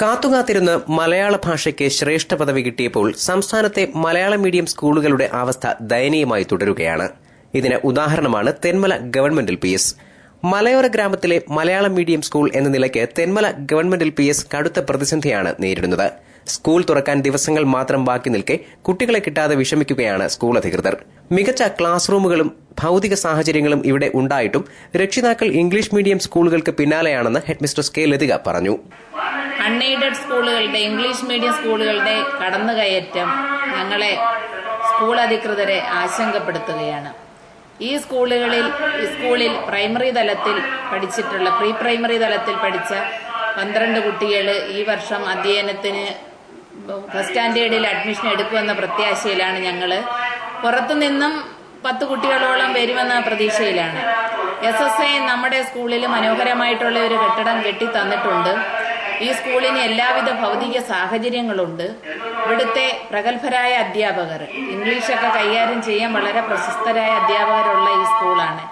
കാത്തുകാത്തിരുന്ന് മലയാള ഭാഷയ്ക്ക് ശ്രേഷ്ഠ പദവി കിട്ടിയപ്പോൾ സംസ്ഥാനത്തെ മലയാള മീഡിയം സ്കൂളുകളുടെ അവസ്ഥ ദയനീയമായി തുടരുകയാണ്. ഇതിന് ഉദാഹരണമാണ് തെന്മല ഗവൺമെന്റ് LPS. മലയോര ഗ്രാമത്തിലെ മലയാളം മീഡിയം സ്കൂൾ എന്ന നിലയ്ക്ക് തെന്മല ഗവൺമെന്റ് LPS കടുത്ത പ്രതിസന്ധിയാണ് നേരിടുന്നത്. സ്കൂൾ തുറക്കാൻ ദിവസങ്ങൾ മാത്രം ബാക്കി നിൽക്കെ കുട്ടികളെ കിട്ടാതെ വിഷമിക്കുകയാണ് സ്കൂൾ അധികൃതർ. മികച്ച ക്ലാസ് റൂമുകളും ഭൌതിക സാഹചര്യങ്ങളും ഇവിടെ ഉണ്ടായിട്ടും രക്ഷിതാക്കൾ ഇംഗ്ലീഷ് മീഡിയം സ്കൂളുകൾക്ക് പിന്നാലെയാണെന്ന് ഹെഡ്മിസ്ട്രസ് കെ ലതിക പറഞ്ഞു. അൺഎയ്ഡഡ് സ്കൂളുകളുടെ ഇംഗ്ലീഷ് മീഡിയം സ്കൂളുകളുടെ കടന്നുകയറ്റം ഞങ്ങളെ സ്കൂൾ അധികൃതരെ ആശങ്കപ്പെടുത്തുകയാണ്. ഈ സ്കൂളിൽ പ്രൈമറി തലത്തിൽ പഠിച്ചിട്ടുള്ള പ്രീ പ്രൈമറി തലത്തിൽ പഠിച്ച 12 കുട്ടികൾ ഈ വർഷം അധ്യയനത്തിന് ഫസ്റ്റ് സ്റ്റാൻഡേർഡിൽ അഡ്മിഷൻ എടുക്കുമെന്ന പ്രത്യാശയിലാണ്. ഞങ്ങൾ പുറത്തുനിന്നും 10 കുട്ടികളോളം വരുമെന്ന പ്രതീക്ഷയിലാണ്. SSI നമ്മുടെ സ്കൂളിൽ മനോഹരമായിട്ടുള്ള ഒരു കെട്ടിടം കെട്ടി തന്നിട്ടുണ്ട്. ഈ സ്കൂളിന് എല്ലാവിധ ഭൗതിക സാഹചര്യങ്ങളുണ്ട്. ഇവിടുത്തെ പ്രഗത്ഭരായ അധ്യാപകർ, ഇംഗ്ലീഷൊക്കെ കൈകാര്യം ചെയ്യാൻ വളരെ പ്രശസ്തരായ അധ്യാപകരുള്ള ഈ സ്കൂളാണ്.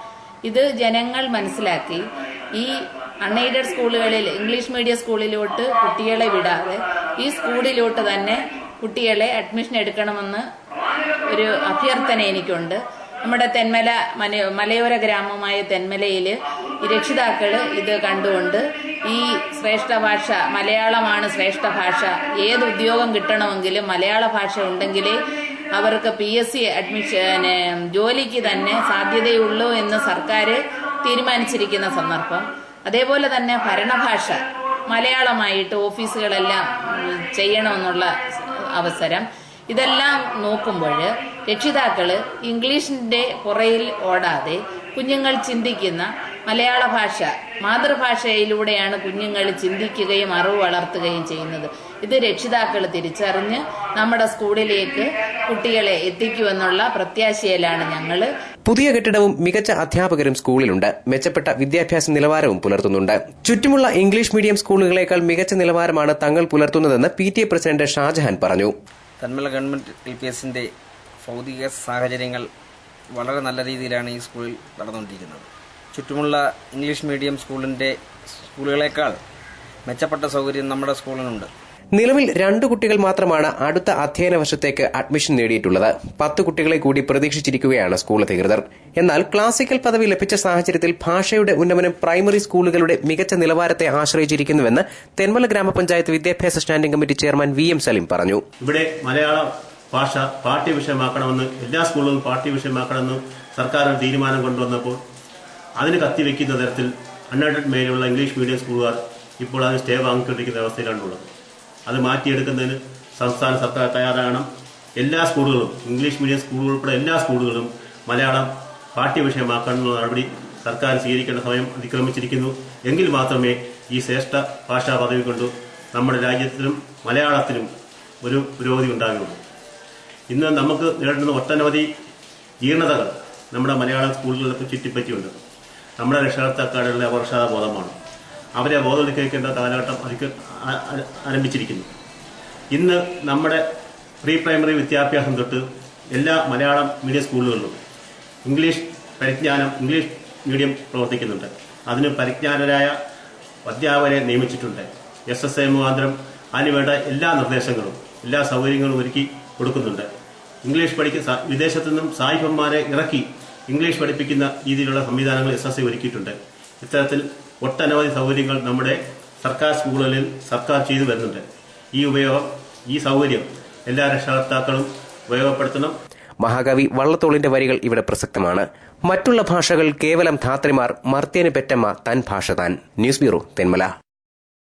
ഇത് ജനങ്ങൾ മനസ്സിലാക്കി ഈ അൺഎയ്ഡഡ് സ്കൂളുകളിൽ ഇംഗ്ലീഷ് മീഡിയം സ്കൂളിലോട്ട് കുട്ടികളെ വിടാതെ ഈ സ്കൂളിലോട്ട് തന്നെ കുട്ടികളെ അഡ്മിഷൻ എടുക്കണമെന്ന് ഒരു അഭ്യർത്ഥന എനിക്കുണ്ട്. നമ്മുടെ തെന്മല മലയോര ഗ്രാമമായ തെന്മലയിൽ ഈ രക്ഷിതാക്കൾ ഇത് കണ്ടുകൊണ്ട് ഈ ശ്രേഷ്ഠ ഭാഷ മലയാളമാണ് ശ്രേഷ്ഠ ഭാഷ, ഏത് ഉദ്യോഗം കിട്ടണമെങ്കിലും മലയാള ഭാഷ ഉണ്ടെങ്കിലേ അവർക്ക് PSC അഡ്മിഷൻ ജോലിക്ക് തന്നെ സാധ്യതയുള്ളൂ എന്ന് സർക്കാർ തീരുമാനിച്ചിരിക്കുന്ന സന്ദർഭം. അതേപോലെ തന്നെ ഭരണഭാഷ മലയാളമായിട്ട് ഓഫീസുകളെല്ലാം ചെയ്യണമെന്നുള്ള അവസരം, ഇതെല്ലാം നോക്കുമ്പോൾ രക്ഷിതാക്കൾ ഇംഗ്ലീഷിന്റെ പുറയിൽ ഓടാതെ കുഞ്ഞുങ്ങൾ ചിന്തിക്കുന്ന മലയാള ഭാഷ മാതൃഭാഷയിലൂടെയാണ് കുഞ്ഞുങ്ങൾ ചിന്തിക്കുകയും അറിവ് വളർത്തുകയും ചെയ്യുന്നത്. ഇത് രക്ഷിതാക്കൾ തിരിച്ചറിഞ്ഞ് നമ്മുടെ സ്കൂളിലേക്ക് കുട്ടികളെ എത്തിക്കുമെന്നുള്ള പ്രത്യാശയിലാണ് ഞങ്ങൾ. പുതിയ കെട്ടിടവും മികച്ച അധ്യാപകരും സ്കൂളിലുണ്ട്. മെച്ചപ്പെട്ട വിദ്യാഭ്യാസ നിലവാരവും പുലർത്തുന്നുണ്ട്. ചുറ്റുമുള്ള ഇംഗ്ലീഷ് മീഡിയം സ്കൂളുകളേക്കാൾ മികച്ച നിലവാരമാണ് തങ്ങൾ പുലർത്തുന്നതെന്ന് PTA പ്രസിഡന്റ് ഷാജഹാൻ പറഞ്ഞു. തെന്മല ഗവൺമെന്റ് LPSന്റെ ഭൗതിക സാഹചര്യങ്ങൾ വളരെ നല്ല രീതിയിലാണ് ഈ സ്കൂളിൽ നടന്നുകൊണ്ടിരിക്കുന്നത്. ചുറ്റുമുള്ള ഇംഗ്ലീഷ് മീഡിയം സ്കൂളുകളേക്കാൾ മെച്ചപ്പെട്ട സൗകര്യം നമ്മുടെ സ്കൂളിനുണ്ട്. നിലവിൽ 2 കുട്ടികൾ മാത്രമാണ് അടുത്ത അധ്യയന വർഷത്തേക്ക് അഡ്മിഷൻ നേടിയിട്ടുള്ളത്. 10 കുട്ടികളെ കൂടി പ്രതീക്ഷിച്ചിരിക്കുകയാണ് സ്കൂൾ അധികൃതർ. എന്നാൽ ക്ലാസിക്കൽ പദവി ലഭിച്ച സാഹചര്യത്തിൽ ഭാഷയുടെ ഉന്നമനം പ്രൈമറി സ്കൂളുകളുടെ മികച്ച നിലവാരത്തെ ആശ്രയിച്ചിരിക്കുന്നുവെന്ന് തെന്മല ഗ്രാമപഞ്ചായത്ത് വിദ്യാഭ്യാസ standing committee chairman VM Salim പറഞ്ഞു. ഇവിടെ മലയാള ഭാഷ പാഠ്യവിഷയമാക്കണമെന്ന്, എല്ലാ സ്കൂളുകളും പാഠ്യവിഷയമാക്കണമെന്ന് സർക്കാർ തീരുമാനം കൊണ്ടുവന്നപ്പോൾ അതിന് കത്തിവെക്കുന്ന തരത്തിൽ അൺഎയ്ഡഡ് മേലുള്ള ഇംഗ്ലീഷ് മീഡിയം സ്കൂളുകാർ ഇപ്പോൾ അതിന് സ്റ്റേ വാങ്ങിക്കൊണ്ടിരിക്കുന്ന അവസ്ഥയിലാണുള്ളത്. അത് മാറ്റിയെടുക്കുന്നതിന് സംസ്ഥാന സർക്കാർ തയ്യാറാകണം. എല്ലാ സ്കൂളുകളും, ഇംഗ്ലീഷ് മീഡിയം സ്കൂളുകൾ ഉൾപ്പെടെ എല്ലാ സ്കൂളുകളും മലയാളം പാഠ്യവിഷയമാക്കാനുള്ള നടപടി സർക്കാർ സ്വീകരിക്കേണ്ട സമയം അതിക്രമിച്ചിരിക്കുന്നു. എങ്കിൽ മാത്രമേ ഈ ശ്രേഷ്ഠ ഭാഷാ പദവി കൊണ്ട് നമ്മുടെ രാജ്യത്തിലും മലയാളത്തിലും ഒരു പുരോഗതി ഉണ്ടാകുകയുള്ളൂ. ഇന്ന് നമുക്ക് നേരിടുന്ന ഒട്ടനവധി ജീർണതകൾ നമ്മുടെ മലയാളം സ്കൂളുകളിലൊക്കെ ചുറ്റിപ്പറ്റിയുണ്ട്. നമ്മുടെ രക്ഷകർത്താക്കളുടെ അപകർഷതാബോധമാണ്. അവരെ ബോധവൽക്കരിക്കേണ്ട കാലഘട്ടം ആരംഭിച്ചിരിക്കുന്നു. ഇന്ന് നമ്മുടെ പ്രീ പ്രൈമറി വിദ്യാഭ്യാസം തൊട്ട് എല്ലാ മലയാളം മീഡിയം സ്കൂളുകളിലും ഇംഗ്ലീഷ് മീഡിയം പ്രവർത്തിക്കുന്നുണ്ട്. അതിന് പരിജ്ഞാനരായ അധ്യാപകരെ നിയമിച്ചിട്ടുണ്ട്. SSI മുഖാന്തരം അതിനുവേണ്ട എല്ലാ നിർദ്ദേശങ്ങളും എല്ലാ സൗകര്യങ്ങളും ഒരുക്കി കൊടുക്കുന്നുണ്ട്. ഇംഗ്ലീഷ് വിദേശത്തു നിന്നും സായിപ്പന്മാരെ ഇറക്കി ഇംഗ്ലീഷ് പഠിപ്പിക്കുന്ന രീതിയിലുള്ള സംവിധാനങ്ങൾ SSI ഒരുക്കിയിട്ടുണ്ട്. ഇത്തരത്തിൽ ഒട്ടനവധി സൗകര്യങ്ങൾ നമ്മുടെ സർക്കാർ സ്കൂളുകളിൽ സർക്കാർ ചെയ്തു വരുന്നുണ്ട്. ഈ സൗകര്യം എല്ലാ രക്ഷകർത്താക്കളും ഉപയോഗപ്പെടുത്തണം. മഹാകവി വള്ളത്തോളിന്റെ വരികൾ ഇവിടെ പ്രസക്തമാണ്. മറ്റുള്ള ഭാഷകൾ കേവലം ധാത്രിമാർ, മർത്യന് പെറ്റമ്മ തൻ ഭാഷ താൻ. News bureau, Thenmala.